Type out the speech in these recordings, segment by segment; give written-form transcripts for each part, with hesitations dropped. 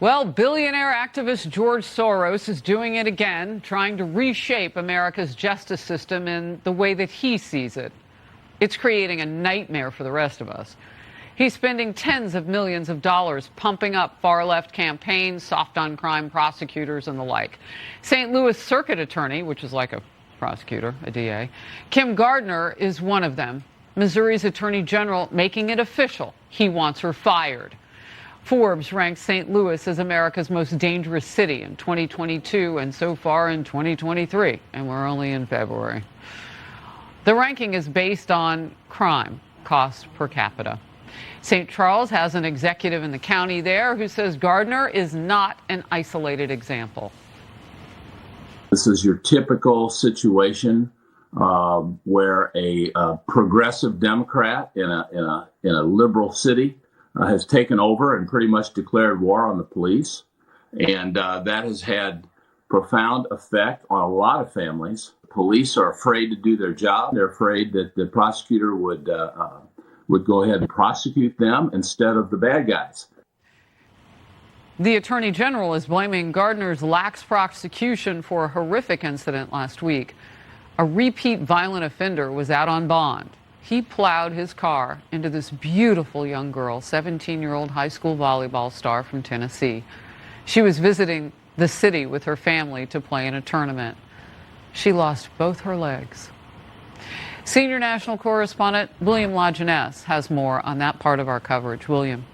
Well, billionaire activist George Soros is doing it again, trying to reshape America's justice system in the way that he sees it. It's creating a nightmare for the rest of us. He's spending tens of millions of dollars pumping up far-left campaigns, soft-on-crime prosecutors, and the like. St. Louis Circuit Attorney, which is like a prosecutor, a DA, Kim Gardner is one of them. Missouri's Attorney General making it official. He wants her fired. Forbes ranks St. Louis as America's most dangerous city in 2022 and so far in 2023, and we're only in February. The ranking is based on crime, cost per capita. St. Charles has an executive in the county there who says Gardner is not an isolated example. This is your typical situation where a progressive Democrat in a liberal city has taken over and pretty much declared war on the police. And that has had profound effect on a lot of families. Police are afraid to do their job. They're afraid that the prosecutor would go ahead and prosecute them instead of the bad guys. The Attorney General is blaming Gardner's lax prosecution for a horrific incident last week. A repeat violent offender was out on bond. He plowed his car into this beautiful young girl, 17-year-old high school volleyball star from Tennessee. She was visiting the city with her family to play in a tournament. She lost both her legs. Senior national correspondent William LaJeunesse has more on that part of our coverage. William.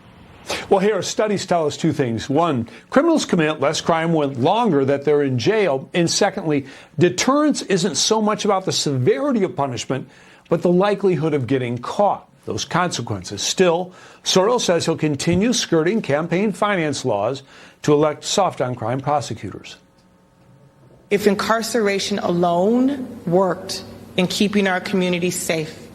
Well, here, studies tell us two things. One, criminals commit less crime when longer that they're in jail. And secondly, deterrence isn't so much about the severity of punishment, but the likelihood of getting caught, those consequences. Still, Soros says he'll continue skirting campaign finance laws to elect soft-on-crime prosecutors. If incarceration alone worked in keeping our communities safe,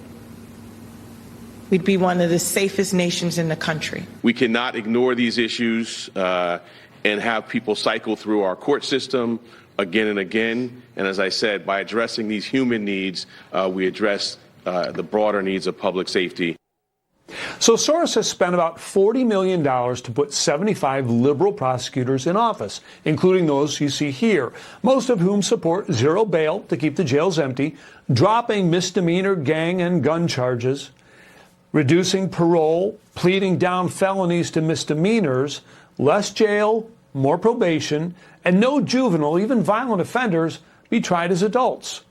we'd be one of the safest nations in the country. We cannot ignore these issues and have people cycle through our court system again and again. And as I said, by addressing these human needs, we address the broader needs of public safety. So Soros has spent about $40 million to put 75 liberal prosecutors in office, including those you see here, most of whom support zero bail to keep the jails empty, dropping misdemeanor gang and gun charges, reducing parole, pleading down felonies to misdemeanors, less jail, more probation, and no juvenile, even violent offenders, be tried as adults.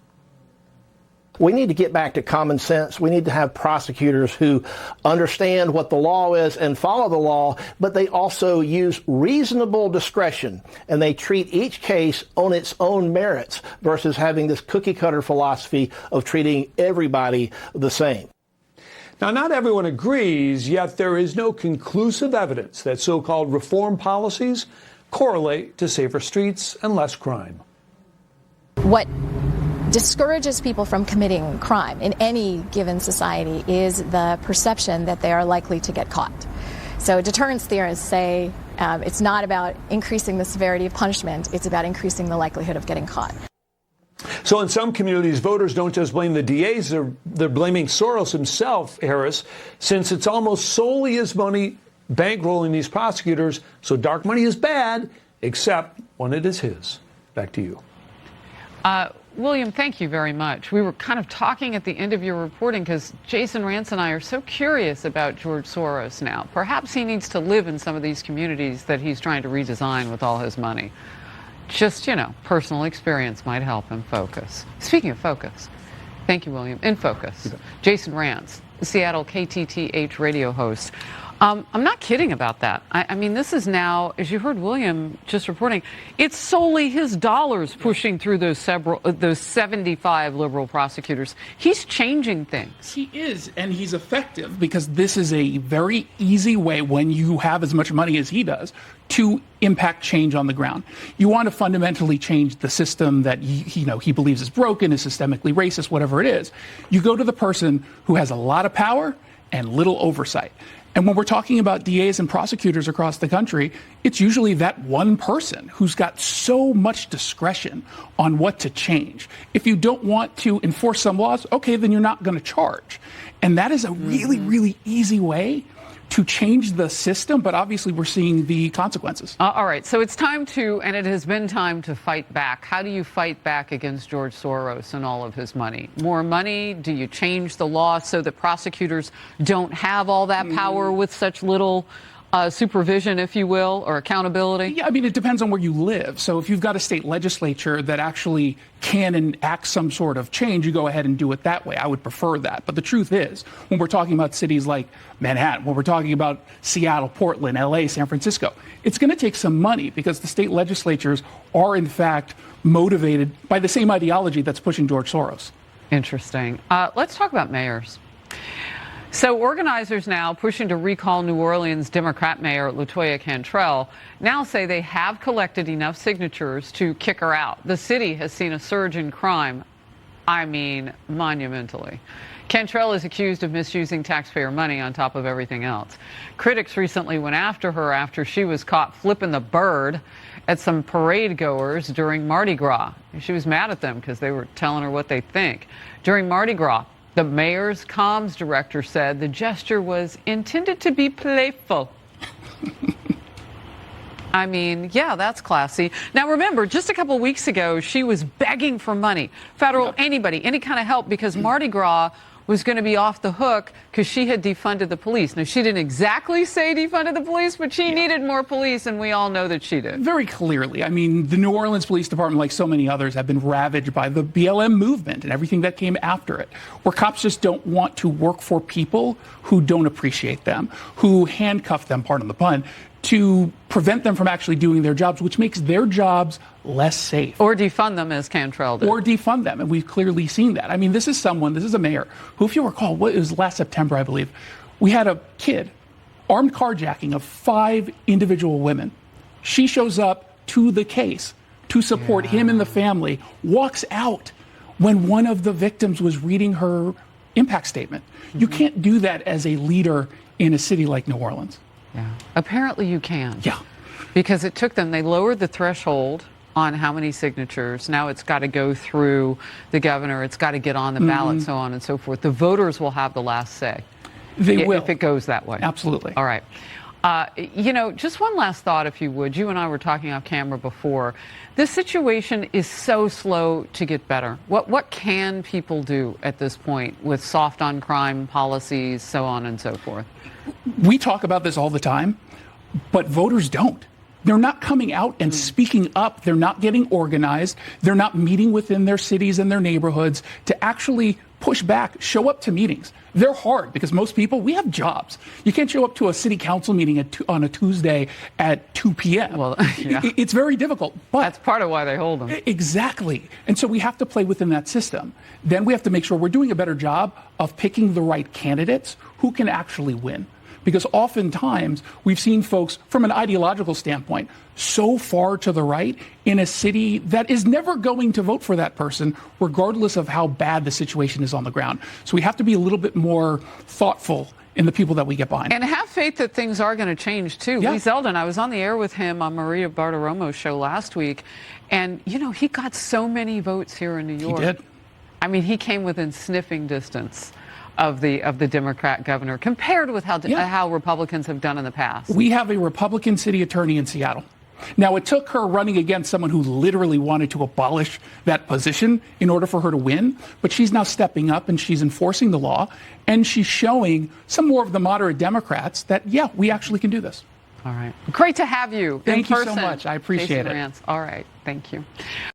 We need to get back to common sense. We need to have prosecutors who understand what the law is and follow the law, but they also use reasonable discretion, and they treat each case on its own merits versus having this cookie-cutter philosophy of treating everybody the same. Now, not everyone agrees, yet there is no conclusive evidence that so-called reform policies correlate to safer streets and less crime. What discourages people from committing crime in any given society is the perception that they are likely to get caught. So deterrence theorists say it's not about increasing the severity of punishment, it's about increasing the likelihood of getting caught. So in some communities, voters don't just blame the DAs, they're blaming Soros himself, Harris, since it's almost solely his money bankrolling these prosecutors. So dark money is bad, except when it is his. Back to you. William, thank you very much. We were kind of talking at the end of your reporting because Jason Rantz and I are so curious about George Soros now. Perhaps he needs to live in some of these communities that he's trying to redesign with all his money. Just, personal experience might help him focus. Speaking of focus, thank you, William. In focus, Jason Rantz, the Seattle KTTH radio host. I'm not kidding about that. I mean, this is now, as you heard William just reporting, it's solely his dollars pushing through those 75 liberal prosecutors. He's changing things. He is, and he's effective because this is a very easy way when you have as much money as he does to impact change on the ground. You want to fundamentally change the system that he believes is broken, is systemically racist, whatever it is. You go to the person who has a lot of power and little oversight. And when we're talking about DAs and prosecutors across the country, it's usually that one person who's got so much discretion on what to change. If you don't want to enforce some laws, okay, then you're not going to charge. And that is a really, really easy way to change the system, but obviously we're seeing the consequences. All right, so it's time to, and it has been time to fight back. How do you fight back against George Soros and all of his money? More money? Do you change the law so that prosecutors don't have all that power with such little supervision, if you will, or accountability? Yeah, I mean, it depends on where you live. So if you've got a state legislature that actually can enact some sort of change, you go ahead and do it that way. I would prefer that. But the truth is, when we're talking about cities like Manhattan, when we're talking about Seattle, Portland, LA, San Francisco, it's going to take some money because the state legislatures are, in fact, motivated by the same ideology that's pushing George Soros. Interesting. Let's talk about mayors. So organizers now pushing to recall New Orleans Democrat Mayor LaToya Cantrell now say they have collected enough signatures to kick her out. The city has seen a surge in crime, I mean, monumentally. Cantrell is accused of misusing taxpayer money on top of everything else. Critics recently went after her after she was caught flipping the bird at some parade goers during Mardi Gras. She was mad at them because they were telling her what they think. During Mardi Gras, the mayor's comms director said the gesture was intended to be playful. I mean, yeah, that's classy. Now, remember, just a couple weeks ago, she was begging for money, federal, anybody, any kind of help, because Mardi Gras was going to be off the hook because she had defunded the police. Now, she didn't exactly say defunded the police, but she needed more police, and we all know that she did. Very clearly. I mean, the New Orleans Police Department, like so many others, have been ravaged by the BLM movement and everything that came after it, where cops just don't want to work for people who don't appreciate them, who handcuff them, pardon the pun, to prevent them from actually doing their jobs, which makes their jobs less safe. Or defund them, as Cantrell did. Or defund them, and we've clearly seen that. I mean, this is a mayor who, if you recall, it was last September, I believe, we had a kid, armed carjacking of 5 individual women. She shows up to the case to support him and the family, walks out when one of the victims was reading her impact statement. You can't do that as a leader in a city like New Orleans. Yeah. Apparently you can. Yeah. Because it took them, they lowered the threshold on how many signatures. Now it's got to go through the governor. It's got to get on the ballot, so on and so forth. The voters will have the last say. They will. If it goes that way. Absolutely. All right. You know, just one last thought, if you would. You and I were talking off camera before. This situation is so slow to get better. What can people do at this point with soft on crime policies, so on and so forth? We talk about this all the time, but voters don't. They're not coming out and speaking up. They're not getting organized. They're not meeting within their cities and their neighborhoods to actually push back, show up to meetings. They're hard because most people, we have jobs. You can't show up to a city council meeting on a Tuesday at 2 p.m. Well, yeah. It's very difficult. But that's part of why they hold them. Exactly. And so we have to play within that system. Then we have to make sure we're doing a better job of picking the right candidates who can actually win. Because oftentimes we've seen folks from an ideological standpoint so far to the right in a city that is never going to vote for that person, regardless of how bad the situation is on the ground. So we have to be a little bit more thoughtful in the people that we get behind. And have faith that things are going to change, too. Yeah. Lee Zeldin, I was on the air with him on Maria Bartiromo's show last week, and, you know, he got so many votes here in New York. He did. I mean, he came within sniffing distance of the Democrat governor, compared with how Republicans have done in the past. We have a Republican city attorney in Seattle. Now, it took her running against someone who literally wanted to abolish that position in order for her to win, but she's now stepping up and she's enforcing the law, and she's showing some more of the moderate Democrats that, yeah, we actually can do this. All right. Great to have you Thank in you person. so much. I appreciate it. Rantz. All right. Thank you.